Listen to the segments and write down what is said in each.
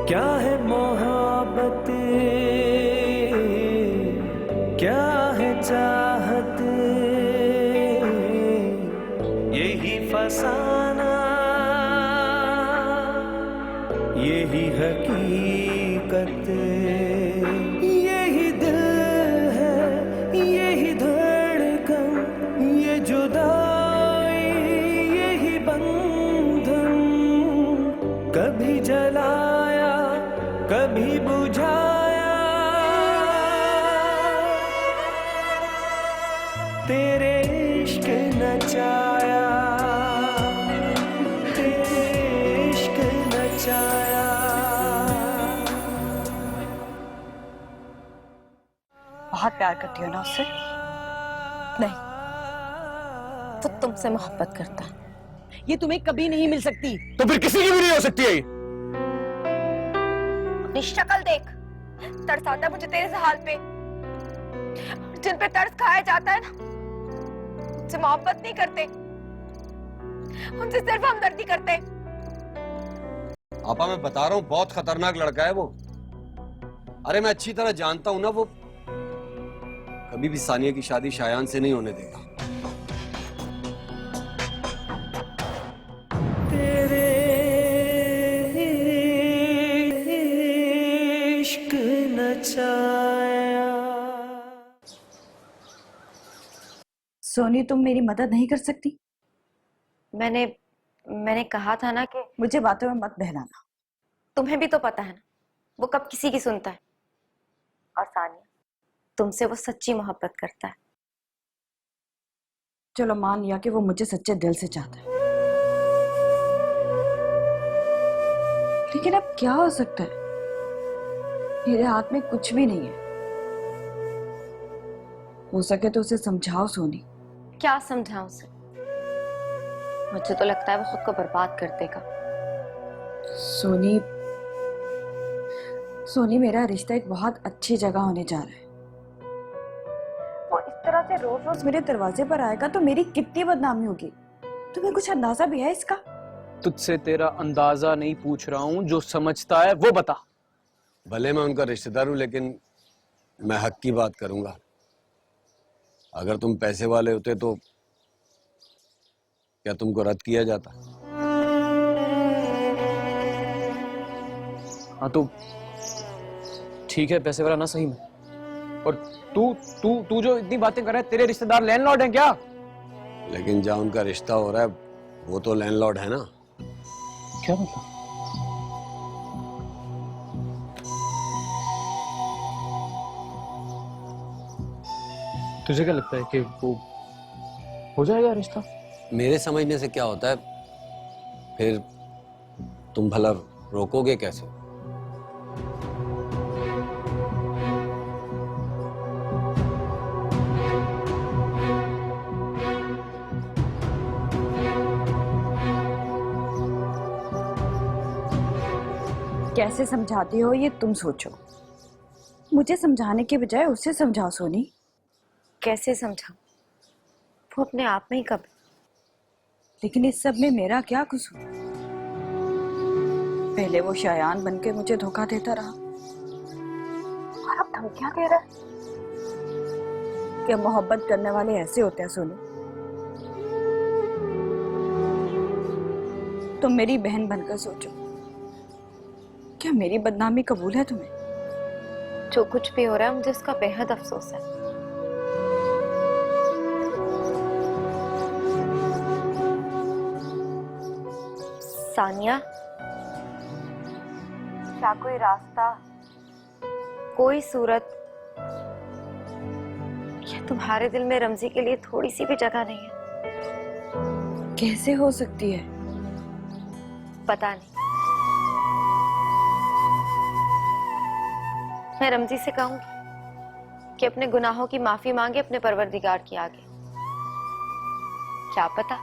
क्या है मोहब्बत, क्या है चाहत, यही फसाना, यही हकीकत, यही दिल है, यही धड़कन, ये जुदाई, यही बंधन, कभी जलाया कभी बुझाया, तेरे इश्क नचाया, तेरे इश्क नचाया। बहुत प्यार करती हो ना उससे? नहीं, वो तुमसे मोहब्बत करता है। ये तुम्हें कभी नहीं मिल सकती। तो फिर किसी की भी नहीं हो सकती है ये। अपनी शक्ल देख, तरस आता है मुझे तेरे से हाल पे। जिन पे तरस खाया जाता है ना, उनसे मोहब्बत नहीं करते, उनसे सिर्फ हमदर्दी करते। आपा मैं बता रहा हूँ बहुत खतरनाक लड़का है वो। अरे मैं अच्छी तरह जानता हूं ना, वो कभी भी सानिया की शादी शायान से नहीं होने देगा। तेरे इश्क नचाया। सोनी, तुम मेरी मदद नहीं कर सकती? मैंने कहा था ना कि मुझे बातों में मत बहलाना। तुम्हें भी तो पता है ना, वो कब किसी की सुनता है। और सानिया, तुमसे वो सच्ची मोहब्बत करता है। चलो मान लिया कि वो मुझे सच्चे दिल से चाहता है, लेकिन अब क्या हो सकता है? मेरे हाथ में कुछ भी नहीं है। हो सके तो उसे समझाओ सोनी। क्या समझाऊं उसे? मुझे तो लगता है वो खुद को बर्बाद कर देगा। सोनी, सोनी, मेरा रिश्ता एक बहुत अच्छी जगह होने जा रहा है। वो इस तरह से रोज रोज मेरे दरवाजे पर आएगा तो मेरी कितनी बदनामी होगी। तुम्हें कुछ अंदाजा भी है इसका? तुझसे तेरा अंदाजा नहीं पूछ रहा हूं, जो समझता है वो बता। भले मैं उनका रिश्तेदार हूं, लेकिन मैं हक की बात करूंगा। अगर तुम पैसे वाले होते तो क्या तुमको रद्द किया जाता? हाँ तो ठीक है, पैसे वाला ना सही में। और तू तू तू जो इतनी बातें कर रहा है, तेरे रिश्तेदार लैंडलॉर्ड हैं क्या? लेकिन जहां उनका रिश्ता हो रहा है वो तो लैंडलॉर्ड है ना। क्या मतलब? तुझे क्या लगता है कि वो हो जाएगा रिश्ता? मेरे समझने से क्या होता है, फिर तुम भला रोकोगे कैसे? कैसे समझाती हो ये तुम सोचो। मुझे समझाने के बजाय उसे समझाओ सोनी। कैसे समझाऊं? वो अपने आप में ही कब। लेकिन इस सब में मेरा क्या कसूर? पहले वो शायान बनके मुझे धोखा देता रहा, और अब धमकियां दे रहा है। क्या मोहब्बत करने वाले ऐसे होते हैं सोनी? तुम मेरी बहन बनकर सोचो, क्या मेरी बदनामी कबूल है तुम्हें? जो कुछ भी हो रहा है मुझे उसका बेहद अफसोस है। सानिया, क्या कोई रास्ता, कोई सूरत, क्या तुम्हारे दिल में रमजी के लिए थोड़ी सी भी जगह नहीं है? कैसे हो सकती है? पता नहीं। मैं रमजी से कहूंगी कि अपने गुनाहों की माफी मांगे अपने परवरदिगार के आगे। क्या पता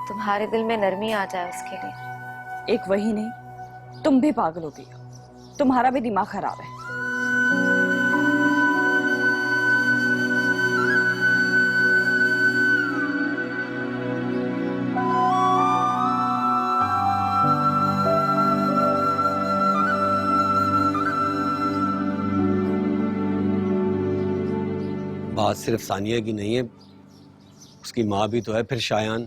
तुम्हारे दिल में नरमी आ जाए उसके लिए। एक वही नहीं, तुम भी पागल हो गई हो। तुम्हारा भी दिमाग खराब है। बात सिर्फ सानिया की नहीं है, उसकी माँ भी तो है, फिर शायान।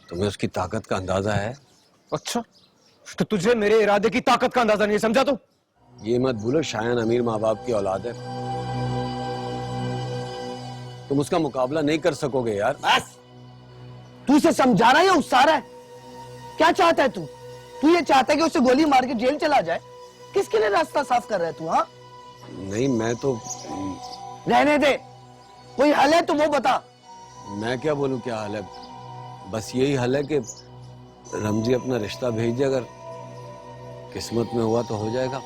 तुम्हें उसकी ताकत का अंदाजा है? अच्छा, तो तुझे मेरे इरादे की ताकत का अंदाजा नहीं है, समझा तू? ये मत भूलो, शायान अमीर माँ बाप की औलाद है। तुम उसका मुकाबला नहीं कर सकोगे यार। बस, तू इसे समझा रहा है या उस्सा रहा है? क्या चाहता है तू? तू ये चाहता है कि उसे गोली मार के जेल चला जाए? किसके लिए रास्ता साफ कर रहा है तू? हाँ, नहीं, मैं तो रहने दे। कोई हल है तो वो बता। मैं क्या बोलूं, क्या हाल है? बस यही हल है कि रमजी अपना रिश्ता भेज दे, अगर किस्मत में हुआ तो हो जाएगा।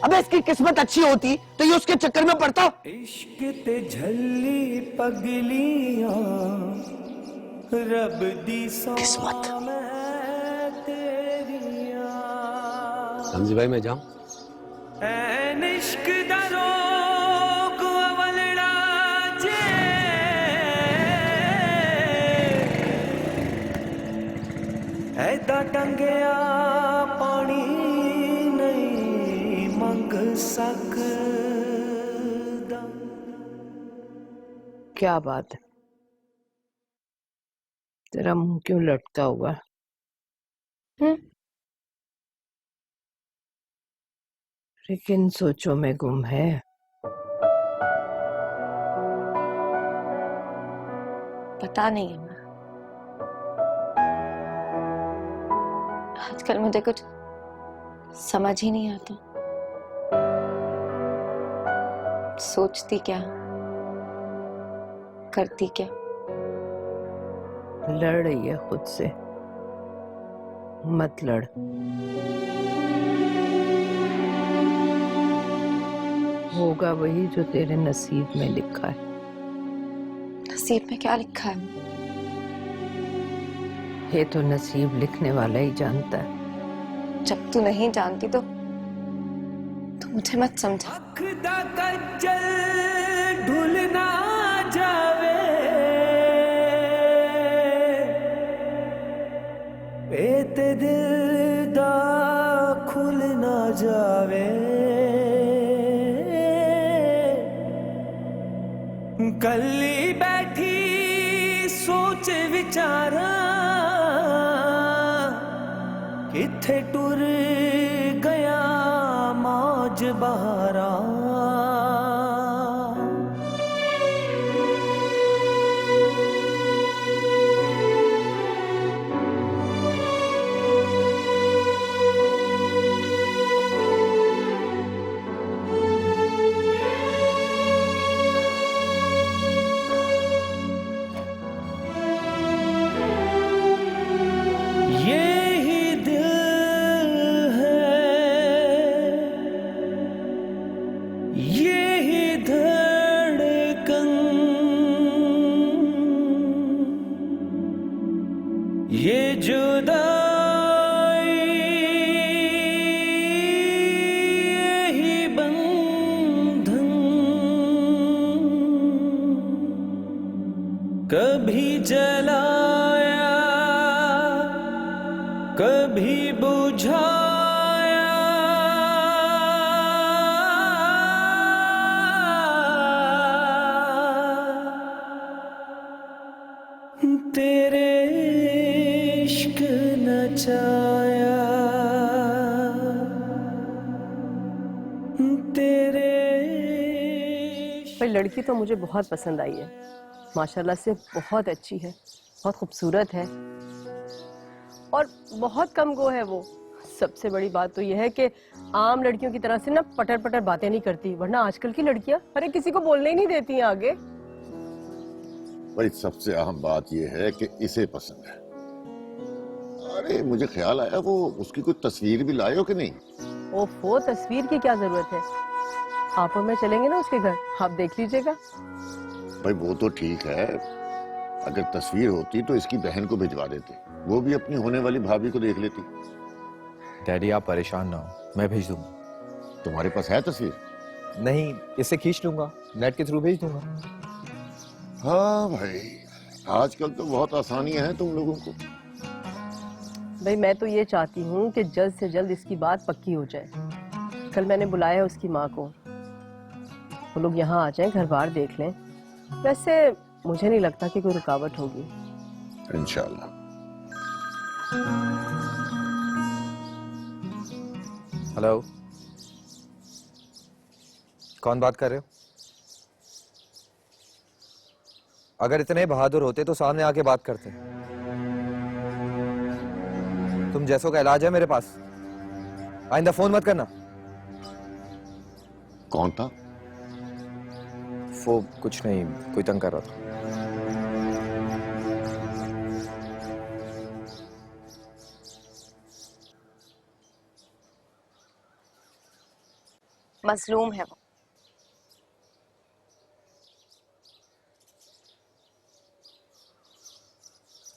अबे इसकी किस्मत अच्छी होती तो ये उसके चक्कर में पड़ता? इश्क ते झल्ली पगलियां रब दी किस्मत। रमजी भाई, मैं जाऊं? ऐन इश्क दा रोग अवलड़ा जे ऐदा टंगिया पानी नहीं मंग सकदा। क्या बात है, तेरा मुंह क्यों लटका हुआ है? अरे किन सोचों में गुम है? पता नहीं है माँ, आजकल मुझे कुछ समझ ही नहीं आता। सोचती क्या, करती क्या। लड़ रही है खुद से, मत लड़। होगा वही जो तेरे नसीब में लिखा है। नसीब में क्या लिखा है? ये तो नसीब लिखने वाला ही जानता है। जब तू नहीं जानती तो मुझे मत समझा। अख दा कज्जल ढुल ना जावे, पेत दिल दा खुल ना जावे। कल्ली बैठी सोच विचारा किथे टुर गया मौज बहारा। ये जुदाई ही बंधन, कभी जलाया कभी बुझाया। तेरे इश्क नचाया, तेरे पर लड़की तो मुझे बहुत पसंद आई है, माशाल्लाह से बहुत अच्छी है, बहुत खूबसूरत है और बहुत कम गो है वो। सबसे बड़ी बात तो यह है कि आम लड़कियों की तरह से ना पटर पटर बातें नहीं करती, वरना आजकल की लड़कियां अरे किसी को बोलने ही नहीं देती हैं आगे। भाई सबसे अहम बात यह है कि इसे पसंद है। अरे मुझे ख्याल आया वो उसकी कोई तस्वीर भी लाए हो कि नहीं? ओफो, तस्वीर की क्या जरूरत है, आप और मैं चलेंगे ना उसके घर, आप देख लीजिएगा। भाई वो तो ठीक है, अगर तस्वीर होती तो इसकी बहन को भिजवा देते, वो भी अपनी होने वाली भाभी को देख लेती। डैडी आप परेशान ना हो, मैं भेज दूंगा। तुम्हारे पास है तस्वीर? नहीं, इससे खींच लूंगा, नेट के थ्रू भेज दूंगा। हाँ भाई, आजकल तो बहुत आसानियां हैं तुम लोगों को। भाई मैं तो ये चाहती हूँ कि जल्द से जल्द इसकी बात पक्की हो जाए। कल मैंने बुलाया है उसकी माँ को, वो लोग यहाँ आ जाएं, घर बार देख लें। वैसे मुझे नहीं लगता कि कोई रुकावट होगी। इंशाल्लाह। हेलो, कौन बात कर रहे हो? अगर इतने बहादुर होते तो सामने आके बात करते। तुम जैसों का इलाज है मेरे पास, आइंदा फोन मत करना। कौन था? वो कुछ नहीं, कोई तंग कर रहा था। मजलूम है वो।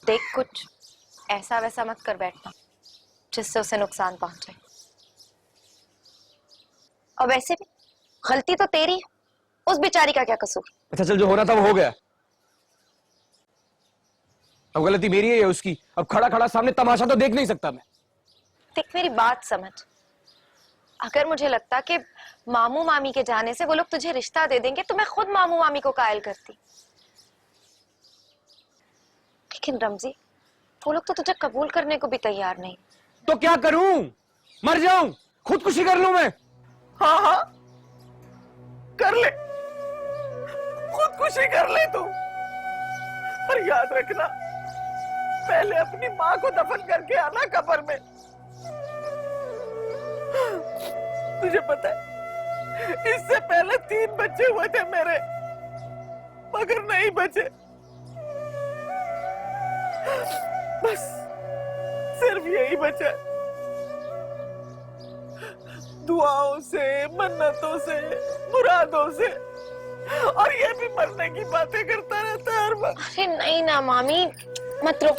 देख, कुछ ऐसा वैसा मत कर बैठना जिससे उसे नुकसान पहुंचे। और वैसे भी गलती तो तेरी है, उस बेचारी का क्या कसूर? अच्छा चल, जो होना था वो हो गया। अब गलती मेरी है या उसकी? अब खड़ा खड़ा सामने तमाशा तो देख नहीं सकता मैं। देख, मेरी बात समझ। अगर मुझे लगता कि मामू मामी के जाने से वो लोग तुझे रिश्ता दे देंगे तो मैं खुद मामू मामी को कायल करती। लेकिन रमजी, वो लोग तो तुझे कबूल करने को भी तैयार नहीं। तो क्या करूं? मर जाऊं? खुदकुशी कर लूं मैं? हाँ हाँ, कर ले, खुदकुशी कर ले तू। पर याद रखना, पहले अपनी माँ को दफन करके आना कब्र में। तुझे पता है, इससे पहले 3 बच्चे हुए थे मेरे, मगर नहीं बचे। बस सिर्फ यही बचा। दुआओं से, मन्नतों से, मुरादों से, और ये भी मरने की बातें करता रहता है हर वक्त। अरे नहीं ना मामी, मत रो।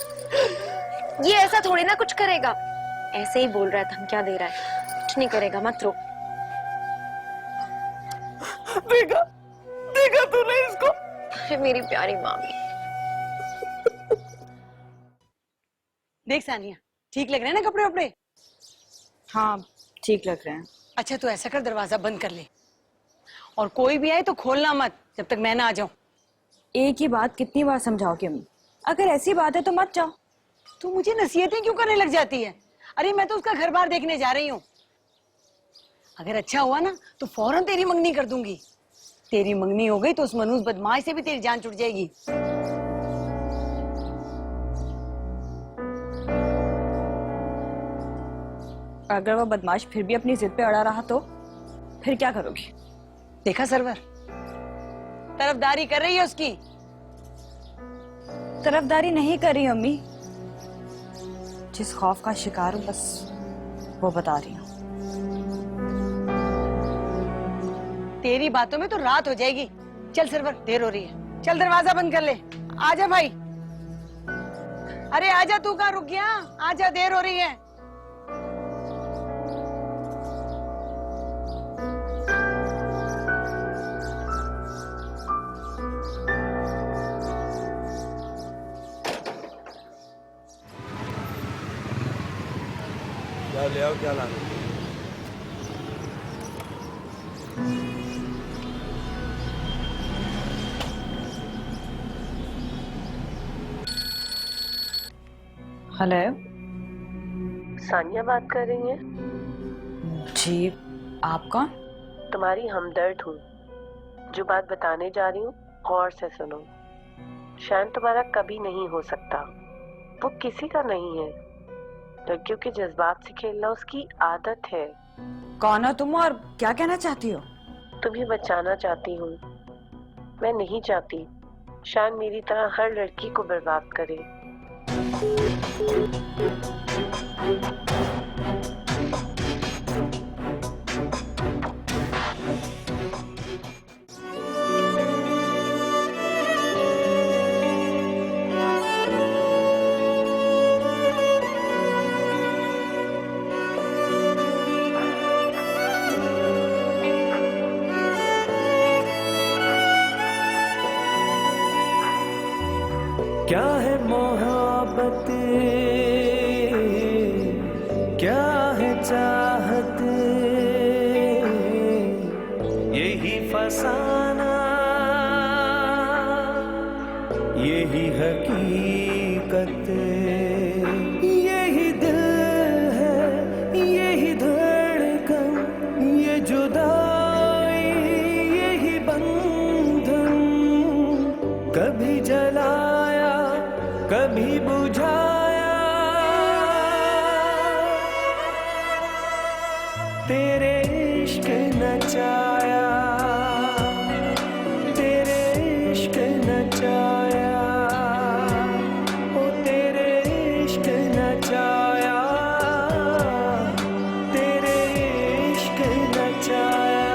ये ऐसा थोड़ी ना कुछ करेगा, ऐसे ही बोल रहा है, धमकियां दे रहा है। कुछ नहीं करेगा, मत रो। देखा देखा तूने इसको? अरे मेरी प्यारी मामी। देख सानिया, ठीक लग रहे हैं ना कपड़े वपड़े? हाँ ठीक लग रहे हैं। अच्छा तो ऐसा कर, दरवाजा बंद कर ले, और कोई भी आए तो खोलना मत जब तक मैं ना आ जाऊं। एक ही बात कितनी बार समझाओगे अम्मी? अगर ऐसी बात है तो मत जाओ। तू मुझे नसीहतें क्यों करने लग जाती है? अरे मैं तो उसका घर बार देखने जा रही हूँ। अगर अच्छा हुआ ना तो फौरन तेरी मंगनी कर दूंगी। तेरी मंगनी हो गई तो उस मनूस बदमाश से भी तेरी जान छुट जाएगी। अगर वो बदमाश फिर भी अपनी जिद पे अड़ा रहा तो फिर क्या करोगी? देखा सरवर, तरफदारी कर रही है उसकी। तरफदारी नहीं कर रही अम्मी, जिस खौफ का शिकार हूं बस वो बता रही हूँ। तेरी बातों में तो रात हो जाएगी। चल सरवर, देर हो रही है, चल दरवाजा बंद कर ले। आजा भाई, अरे आजा, तू कहाँ रुक गया? आजा, देर हो रही है। क्या ले आओ, क्या लाना? हेलो, सानिया बात कर रही हैं? जी आप कौन? तुम्हारी हमदर्द हूँ। जो बात बताने जा रही हूँ गौर से सुनो। शायद तुम्हारा कभी नहीं हो सकता, वो किसी का नहीं है। लड़कियों के जज्बात से खेलना उसकी आदत है। कौन हो तुम और क्या कहना चाहती हो? तुम्हें बचाना चाहती हूँ। मैं नहीं चाहती शायद मेरी तरह हर लड़की को बर्बाद करे। क्या है मोहब्बत, क्या कभी बुझाया, तेरे इश्क नचाया, तेरे इश्क नचाया, ओ तेरे इश्क नचाया, तेरे इश्क नचाया।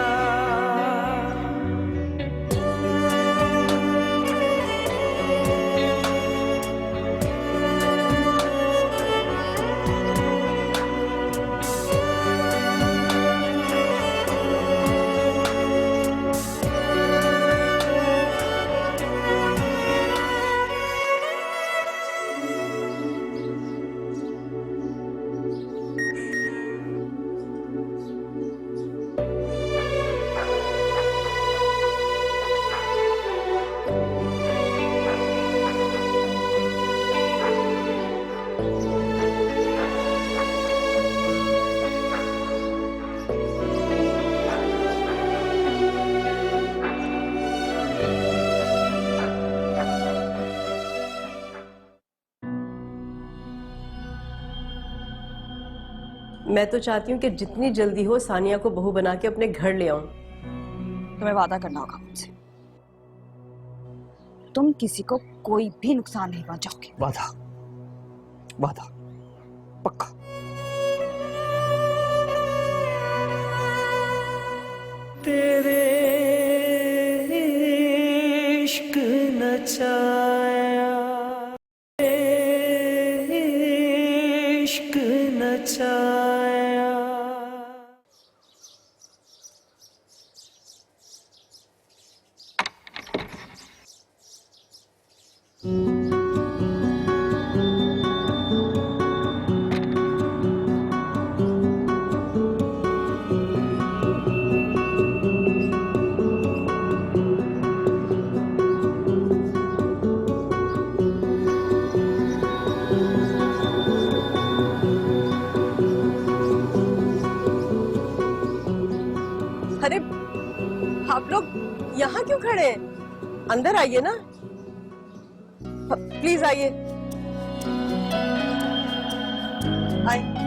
मैं तो चाहती हूँ कि जितनी जल्दी हो सानिया को बहू बना के अपने घर ले आऊं। तुम्हें वादा करना होगा मुझसे, तुम किसी को कोई भी नुकसान नहीं पहुंचाओगे। वादा, वादा, पक्का। तेरे इश्क नचाया, तेरे इश्क नचाया। अरे आप लोग यहाँ क्यों खड़े हैं? अंदर आइए ना, प्लीज आइए। आइए।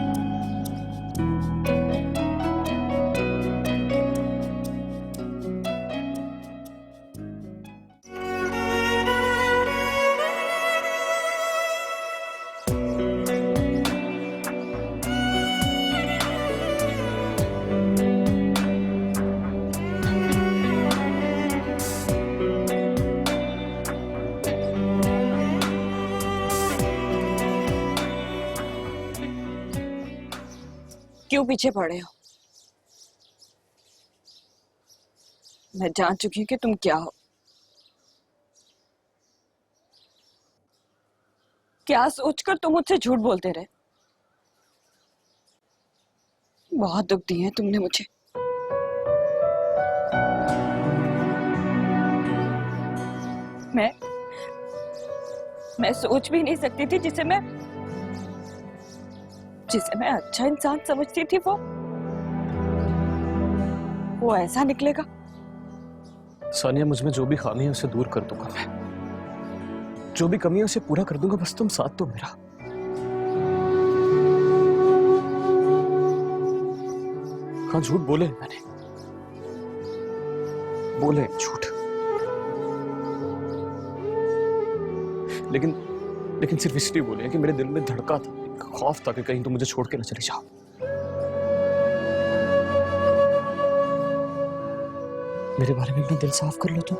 क्यों पीछे पड़े हो? मैं जान चुकी हूं कि तुम क्या हो। क्या सोचकर तुम मुझसे झूठ बोलते रहे? बहुत दुख दिए हैं तुमने मुझे। मैं सोच भी नहीं सकती थी जिसे मैं अच्छा इंसान समझती थी वो ऐसा निकलेगा। सानिया, मुझ में जो भी खामी है उसे दूर कर दूंगा मैं, जो भी कमी है उसे पूरा कर दूंगा, बस तुम साथ दो मेरा। हाँ, झूठ बोले मैंने, बोले झूठ, लेकिन सिर्फ इसलिए बोले कि मेरे दिल में धड़का था, एक खौफ था कि कहीं तुम मुझे छोड़ के न चले जाओ। मेरे बारे में अपना दिल साफ कर लो तुम।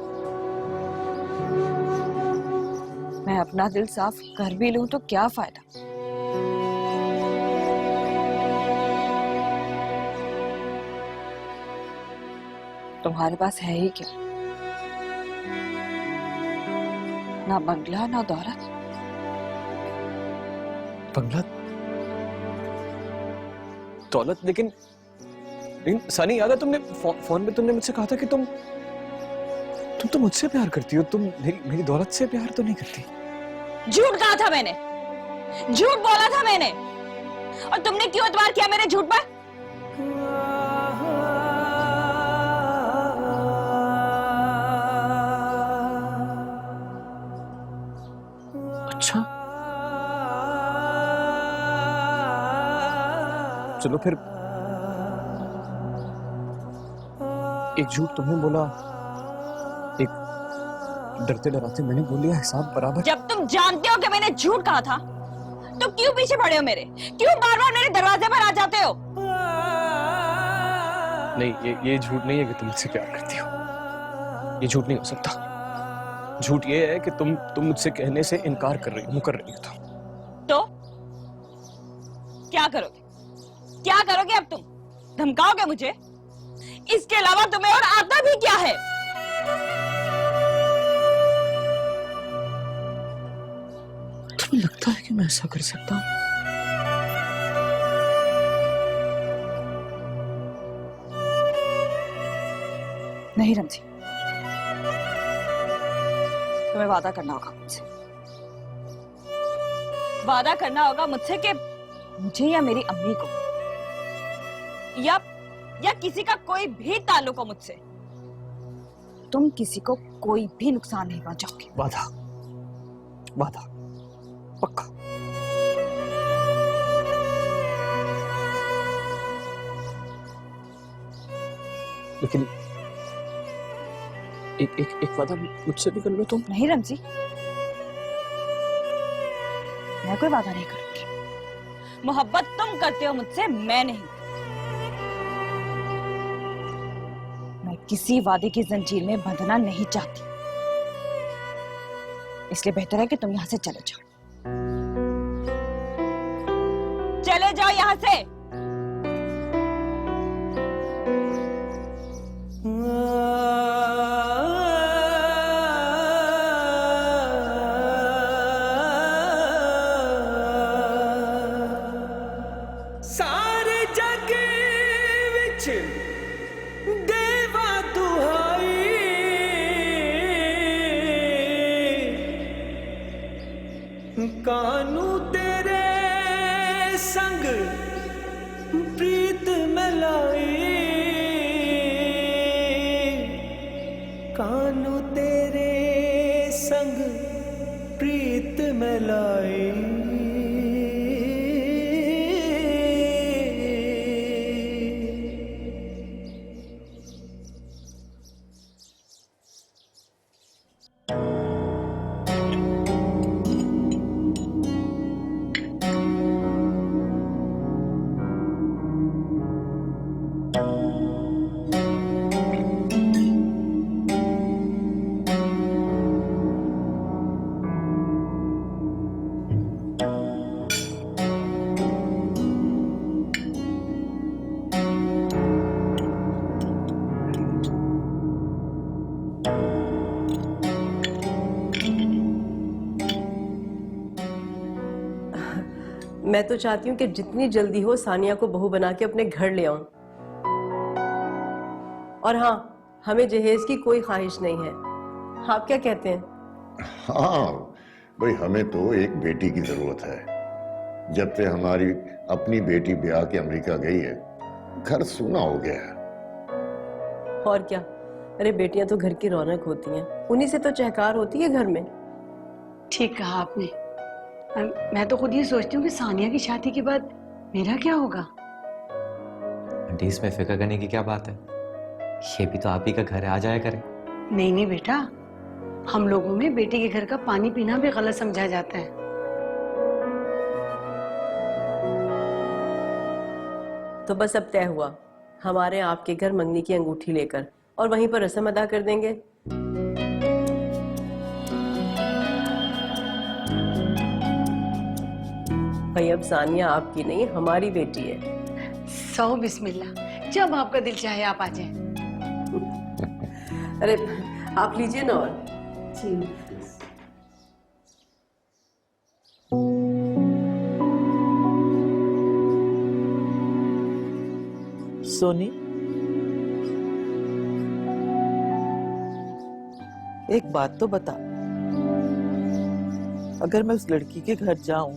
मैं अपना दिल साफ कर भी लूं तो क्या फायदा? तुम्हारे पास है ही क्या? ना बंगला ना दौलत। बंगला दौलत, लेकिन सनी, याद है तुमने फोन में तुमने मुझसे कहा था कि तुम तो मुझसे प्यार करती हो, तुम मेरी दौलत से प्यार तो नहीं करती। झूठ कहा था मैंने, झूठ बोला था मैंने, और तुमने क्यों एतबार किया मेरे झूठ पर? अच्छा, चलो फिर एक झूठ तुमने बोला, एक डरते डराते मैंने बोल लिया, हिसाब बराबर। जब तुम जानते हो कि मैंने झूठ कहा था तो क्यों पीछे पड़े हो मेरे? क्यों बार बार मेरे दरवाजे पर आ जाते हो? नहीं, ये झूठ नहीं है कि तुम मुझसे प्यार करती हो। ये झूठ नहीं हो सकता। झूठ ये है कि तुम मुझसे कहने से इनकार कर रही हो। तो क्या करोगे? क्या करोगे अब तुम? धमकाओगे मुझे? इसके अलावा तुम्हें और आता भी क्या है? तुम्हें लगता है कि मैं ऐसा कर सकता हूं? नहीं रमजी, तुम्हें वादा करना होगा मुझसे। वादा करना होगा मुझसे कि मुझे या मेरी अम्मी को या किसी का कोई भी ताल्लुक हो मुझसे, तुम किसी को कोई भी नुकसान नहीं पहुंचाओगे। वादा पक्का। लेकिन एक वादा मुझसे भी कर लो तुम। नहीं रमजी, मैं कोई वादा नहीं करूंगी। मोहब्बत तुम करते हो मुझसे, मैं नहीं। मैं किसी वादे की जंजीर में बंधना नहीं चाहती, इसलिए बेहतर है कि तुम यहां से चले जाओ। चले जाओ यहां से। सारे जग विच देवा दुहाई, कानू तेरे संग प्रीत मिलाई, कानू तेरे संग प्रीत मिलाई। मैं तो चाहती हूँ कि जितनी जल्दी हो सानिया को बहू बना के अपने घर ले आऊं। और हाँ, हमें जहेज की कोई ख्वाहिश नहीं है। आप क्या कहते हैं? हाँ भाई, हमें तो एक बेटी की जरूरत है। जब से हमारी अपनी बेटी ब्याह के अमेरिका गई है, घर सूना हो गया है। और क्या, अरे बेटियां तो घर की रौनक होती हैं, उन्हीं से तो चहकार होती है घर में। ठीक कहा आपने। मैं तो खुद ये सोचती हूँ कि सानिया की शादी के बाद मेरा क्या होगा। आंटी, इसमें फिक्र करने की क्या बात है? ये भी तो आप ही का घर है, आ जाया करें। नहीं नहीं बेटा, हम लोगों में बेटे के घर का पानी पीना भी गलत समझा जाता है। तो बस अब तय हुआ, हमारे आपके घर मंगनी की अंगूठी लेकर और वहीं पर रस्म अदा कर देंगे। भाई अब सानिया आपकी नहीं, हमारी बेटी है। सौ बिस्मिल्लाह, जब आपका दिल चाहे आप आ जाएं। अरे आप लीजिए ना। और सोनी, एक बात तो बता, अगर मैं उस लड़की के घर जाऊं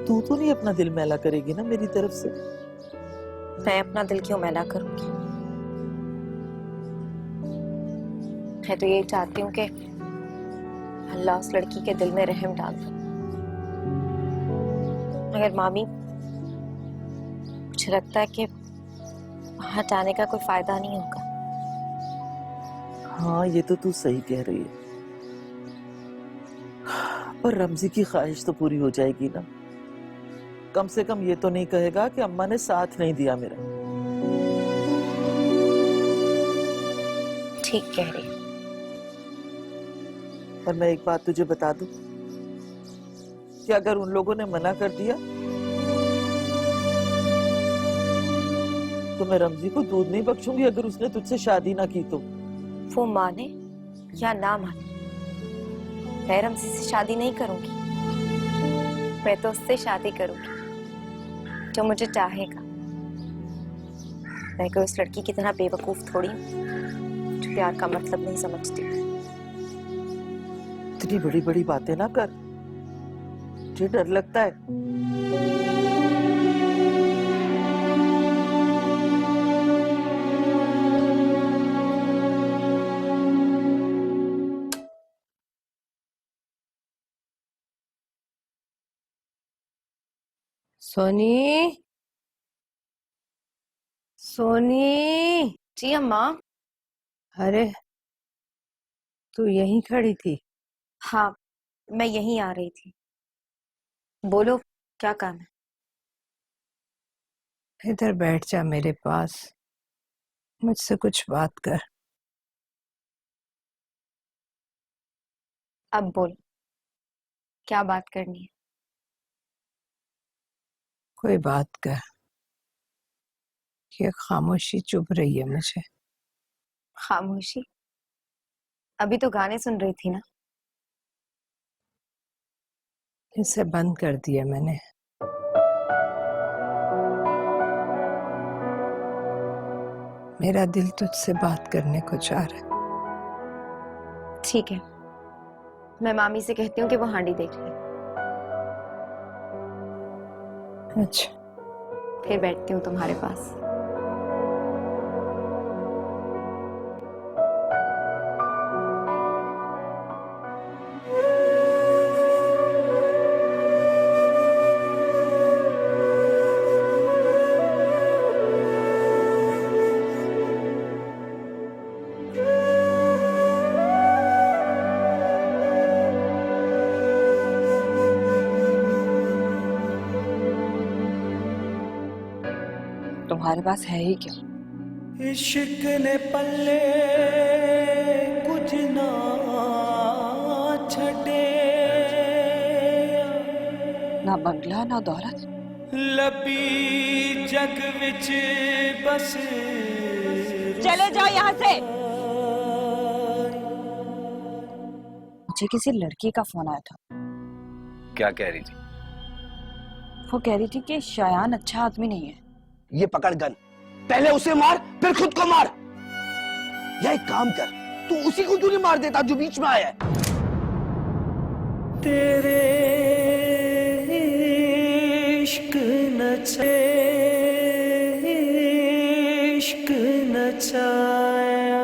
तू तो नहीं अपना दिल मैला करेगी ना मेरी तरफ से? मैं अपना दिल क्यों मैला करूंगी? मैं तो यही चाहती हूँ कि अल्लाह उस लड़की के दिल में रहम डाल दे। अगर मामी मुझे लगता है कि वहां जाने का कोई फायदा नहीं होगा। हाँ, ये तो तू सही कह रही है, पर रमजी की ख्वाहिश तो पूरी हो जाएगी ना। कम से कम ये तो नहीं कहेगा कि अम्मा ने साथ नहीं दिया मेरा। ठीक कह रही है। पर मैं एक बात तुझे बता दूं कि अगर उन लोगों ने मना कर दिया तो मैं रमजी को दूध नहीं बख्शूंगी अगर उसने तुझसे शादी ना की तो। वो माने या ना माने, मैं रमजी से शादी नहीं करूंगी। मैं तो उससे शादी करूंगी जो मुझे चाहेगा। मैं कोई उस लड़की की तरह बेवकूफ थोड़ी हूँ जो प्यार का मतलब नहीं समझती। इतनी बड़ी बड़ी बातें ना कर, मुझे डर लगता है। सोनी, सोनी। जी अम्मा। अरे तू यहीं खड़ी थी? हाँ, मैं यहीं आ रही थी। बोलो, क्या काम है? इधर बैठ जा मेरे पास, मुझसे कुछ बात कर। अब बोल, क्या बात करनी है? कोई बात कर। ये खामोशी चुभ रही है मुझे। खामोशी? अभी तो गाने सुन रही थी ना। इसे बंद कर दिया मैंने। मेरा दिल तुझसे बात करने को चाह रहा है। ठीक है, मैं मामी से कहती हूँ कि वो हांडी देख ले। अच्छा, फिर बैठती हूँ तुम्हारे पास। तुम्हारे पास है ही क्या? इश्क ने पल्ले कुछ ना छड़े, ना बंगला ना दौलत। लबी जग विच बस। चले जाओ यहाँ से। मुझे किसी लड़की का फोन आया था। क्या कह रही थी? वो कह रही थी कि शायान अच्छा आदमी नहीं है। ये पकड़ गन, पहले उसे मार फिर खुद को मार। या एक काम कर, तू उसी को क्यों नहीं मार देता जो बीच में आया है? तेरे इश्क नचे, इश्क नचाया।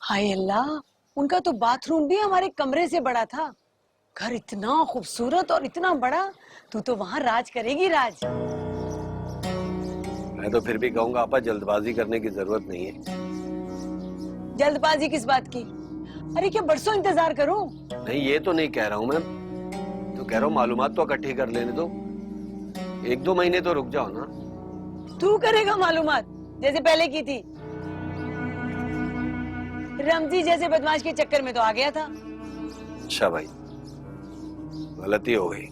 हाय अल्लाह, उनका तो बाथरूम भी हमारे कमरे से बड़ा था। घर इतना खूबसूरत और इतना बड़ा, तू तो वहां राज करेगी राज। मैं तो फिर भी कहूंगा आपा, जल्दबाजी करने की जरूरत नहीं है। जल्दबाजी किस बात की? अरे क्या बरसों इंतजार करूं? नहीं, ये तो नहीं कह रहा हूं मैं, तो कह रहा हूँ मालूमात तो इकट्ठी कर लेने दो। 1-2 महीने तो रुक जाओ ना। तू करेगा मालूमात जैसे पहले की थी? रमजी जैसे बदमाश के चक्कर में तो आ गया था। अच्छा भाई, गलती हो गई,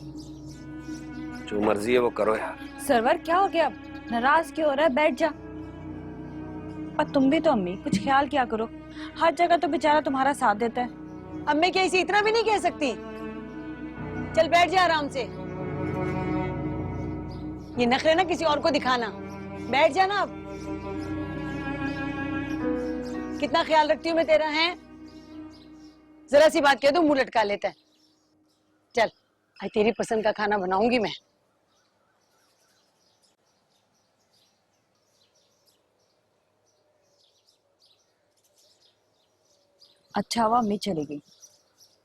जो मर्जी है वो करो यार। सरवर क्या हो गया? नाराज क्यों हो रहा है? बैठ जा। और तुम भी तो अम्मी, कुछ ख्याल किया करो। हर जगह तो बेचारा तुम्हारा साथ देता है। अब मैं क्या इसे इतना भी नहीं कह सकती? चल बैठ जा आराम से। ये नखरे ना किसी और को दिखाना। बैठ जा ना अब। कितना ख्याल रखती हूँ मैं तेरा, है? जरा सी बात कह दो मुंह लटका लेता है। चल, आज तेरी पसंद का खाना बनाऊंगी मैं। अच्छा हुआ अम्मी चली गई।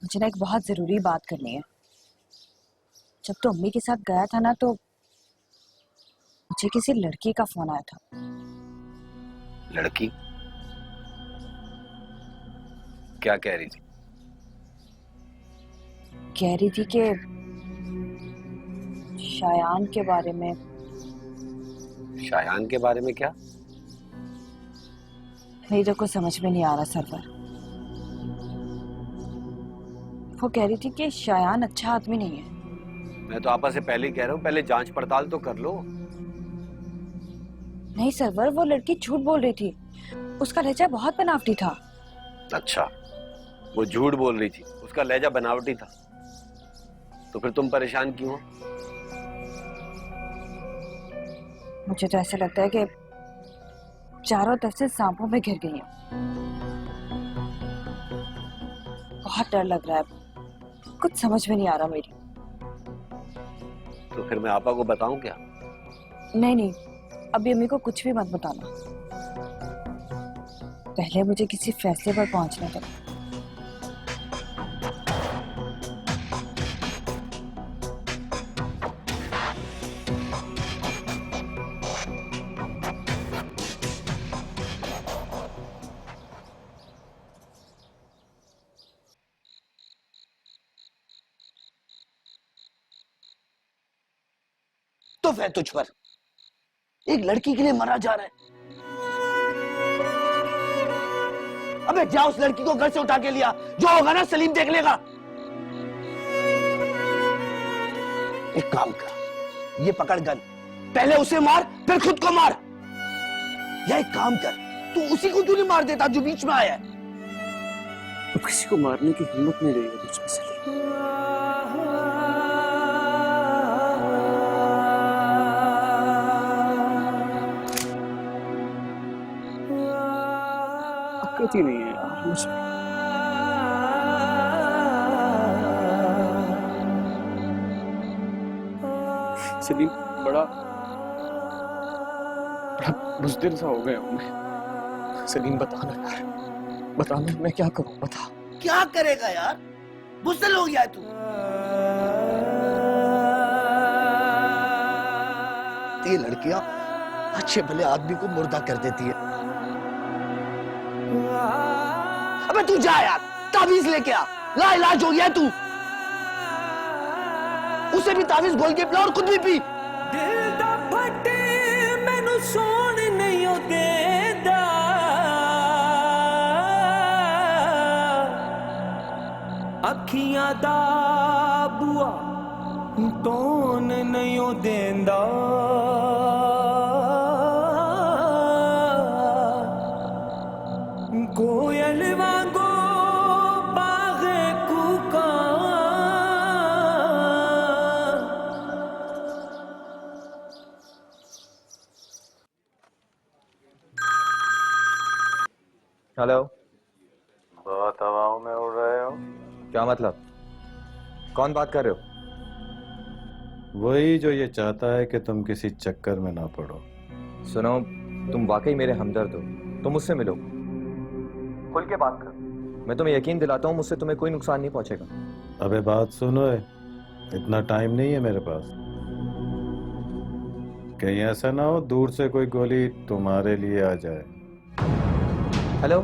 मुझे ना एक बहुत जरूरी बात करनी है। जब तो अम्मी के साथ गया था ना, तो मुझे मुझे किसी लड़की का फोन आया था। लड़की? क्या कह रही थी? कह रही थी कि शायान के बारे में। शायान के बारे में क्या? नहीं तो कुछ समझ में नहीं आ रहा सरवर। वो कह रही थी कि शायान अच्छा आदमी नहीं है। मैं तो आपस से पहले ही कह रहा हूँ, पहले जांच पड़ताल तो कर लो। नहीं सरवर, वो लड़की झूठ बोल रही थी। उसका लहजा बहुत बनावटी था। अच्छा, वो झूठ बोल रही थी, उसका लहजा बनावटी था, तो फिर तुम परेशान क्यों हो? मुझे तो ऐसा लगता है कि चारों तरफ से सांपों में घिर गई हूँ। बहुत डर लग रहा है, कुछ समझ में नहीं आ रहा मेरी। तो फिर मैं आपा को बताऊं क्या? नहीं नहीं, अभी अम्मी को कुछ भी मत बताना। पहले मुझे किसी फैसले पर पहुंचना था। तो फिर तुझ पर एक लड़की के लिए मरा जा रहा है। अबे जा उस लड़की को घर से उठा के लिया, जो होगा ना सलीम देख लेगा। एक काम कर, ये पकड़ गन, पहले उसे मार फिर खुद को मार। या एक काम कर, तू उसी को क्यों नहीं मार देता जो बीच में आया है? अब किसी को मारने की हिम्मत नहीं रही है मुझमें सलीम। अक्कत ही नहीं है यार मुझे। सलीम बड़ा बुज़दिल सा हो गया हूं मैं। सलीम बताना यार, बताना मैं क्या करूं, बता। क्या करेगा यार, बुज़दिल हो गया है तू। ये लड़कियां अच्छे भले आदमी को मुर्दा कर देती है। अबे तू जा यार, ताबीज लेके आ, ला इलाज हो गया तू। उसे भी ताबीज घोल के पिला और खुद भी पी। दिल दा फटे मैनू सोन नहीं ओ देंदा, अखियां दा बुआ तोन नहीं ओ देंदा, कोयल वांगो बागे कूका। हेलो। बहुत हवाओं में उड़ रहे हो। क्या मतलब? कौन बात कर रहे हो? वही जो ये चाहता है कि तुम किसी चक्कर में ना पड़ो। सुनो, तुम वाकई मेरे हमदर्द हो, तुम मुझसे मिलो, खुल के बात करो। मैं तुम्हें यकीन दिलाता हूँ मुझसे तुम्हें कोई नुकसान नहीं पहुंचेगा। अबे बात सुनो, इतना टाइम नहीं है मेरे पास। कहीं ऐसा ना हो दूर से कोई गोली तुम्हारे लिए आ जाए। हेलो।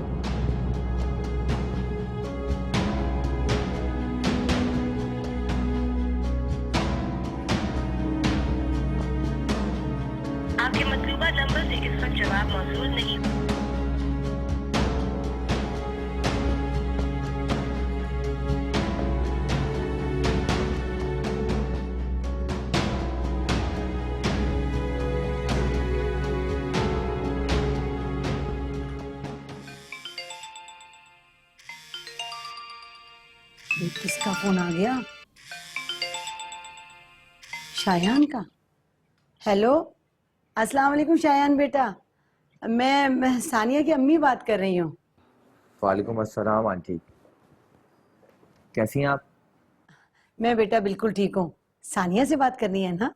आपके मतलूबा नंबर से इस वक्त जवाब मौसूल नहीं। किसका फोन आ गया? शायान का। हेलो, अस्सलाम वालेकुम शायान बेटा। मैं सानिया की अम्मी बात कर रही हूँ। वालेकुम अस्सलाम आंटी, कैसी हैं आप? मैं बेटा बिल्कुल ठीक हूँ। सानिया से बात करनी है ना?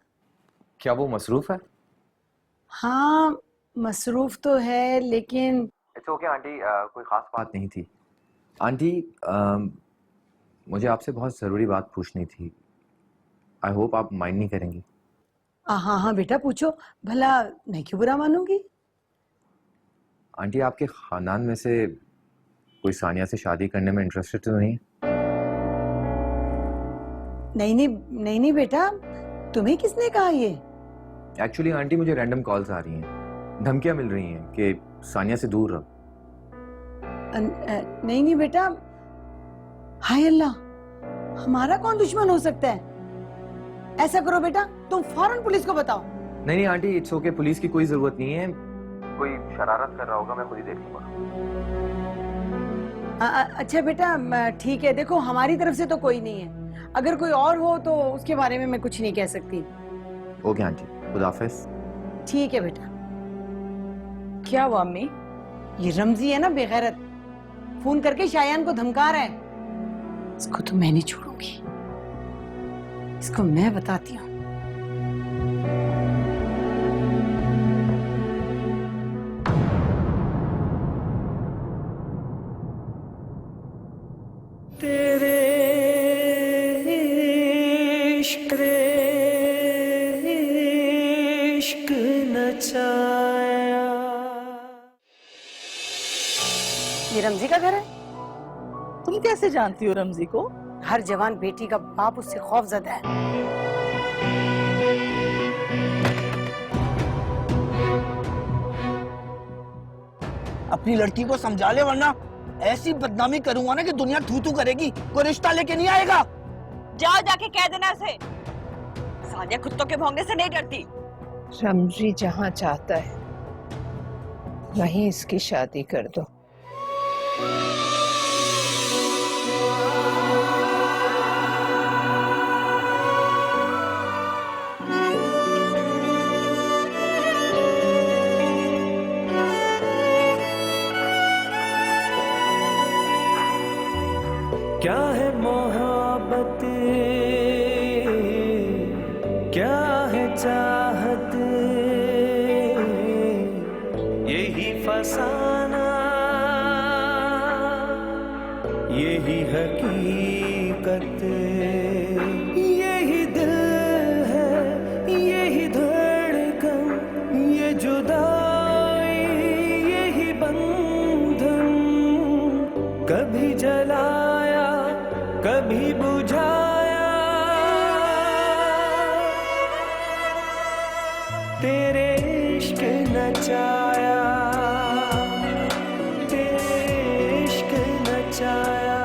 क्या वो मसरूफ है? हाँ मसरूफ तो है, लेकिन इट्स ओके आंटी, कोई खास बात नहीं थी। आंटी मुझे आपसे बहुत ज़रूरी बात पूछनी थी। आई होप आप माइंड नहीं करेंगी। हाँ हाँ बेटा पूछो, भला मैं क्यों बुरा मानूंगी। आंटी, आपके खानदान में से कोई सानिया से शादी करने में इंटरेस्टेड तो नहीं? नहीं बेटा, तुम्हें किसने कहा ये? एक्चुअली आंटी, मुझे रैंडम कॉल्स आ रही हैं, धमकियां मिल रही हैं कि सानिया से दूर रहो। नहीं बेटा, हाय अल्लाह, हमारा कौन दुश्मन हो सकता है? ऐसा करो बेटा, तुम फौरन पुलिस को बताओ। नहीं आंटी, इट्स ओके, पुलिस की कोई जरूरत नहीं है। कोई शरारत कर रहा होगा, मैं खुद ही देख लूंगा। अच्छा बेटा, ठीक है, देखो हमारी तरफ से तो कोई नहीं है, अगर कोई और हो तो उसके बारे में मैं कुछ नहीं कह सकती। ओके आंटी, खुदा हाफिज। ठीक है बेटा। क्या हुआ अम्मी? ये रमजी है ना बेगैरत, फोन करके शायान को धमका रहा है। इसको तो मैं नहीं छोड़ूंगी, इसको मैं बताती हूँ। तेरे इश्क नचाया। ये रमजी का घर है? तुम कैसे जानती हो रमजी को? हर जवान बेटी का बाप उससे खौफजदा है। अपनी लड़की को समझा ले, वरना ऐसी बदनामी करूंगा ना कि दुनिया थू थू करेगी। कोई रिश्ता लेके नहीं आएगा। जाओ जाके कह देना उसे, सानिया कुत्तों के भौंकने से नहीं डरती। रमजी जहाँ चाहता है वहीं इसकी शादी कर दो। क्या है मोहब्बत, क्या है चाहत, यही फसाना, यही हकीकत, यही दिल है, यही धड़कन, ये जुदाई, यही बंधन, कभी जलाया कभी बुझाया, तेरे इश्क नचाया।